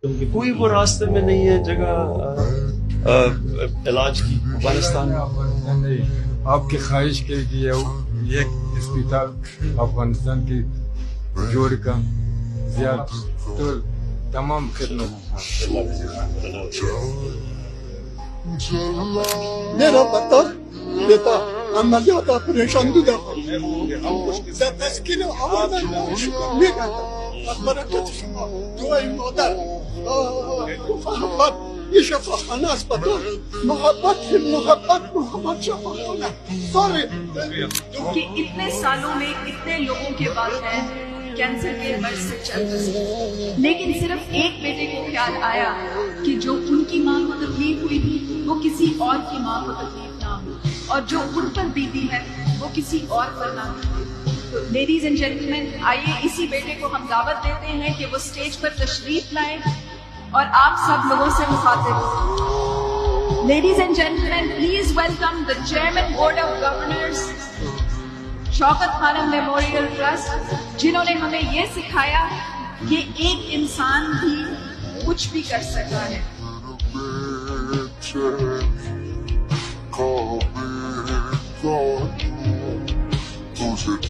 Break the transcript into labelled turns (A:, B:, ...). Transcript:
A: क्योंकि कोई वो रास्ते में नहीं है जगह इलाज की अफगानिस्तान में।
B: आपकी ख्वाहिश के लिए एक अस्पताल अफगानिस्तान की जोड़ का ज्यादा तो तमाम खिदमत
C: मेरा बेटा अमलियात ऑपरेशन दिया تسكين أولا شكرا لك بركة شما دعاء مادر محبت يشفى ناس بطل محبت في محبت شفا خونه सॉरी
D: कि इतने सालों में इतने लोगों के बाद है कैंसर के मर्ज से चल रहे, लेकिन सिर्फ एक बेटे को ख्याल आया कि जो उनकी माँ को तकलीफ हुई थी वो किसी और की माँ को तकलीफ ना हो, और जो उन पर बीती है वो किसी और पर ना हो। तो लेडीज एंड जेंटलमैन, आइए इसी बेटे को हम दावत देते हैं कि वो स्टेज पर तशरीफ लाए और आप सब लोगों से मुखातिब हो। Ladies and gentleman, please welcome the chairman board of governors Shaukat Khanum memorial trust, जिन्होंने हमें ये सिखाया कि एक इंसान भी कुछ भी कर सकता है।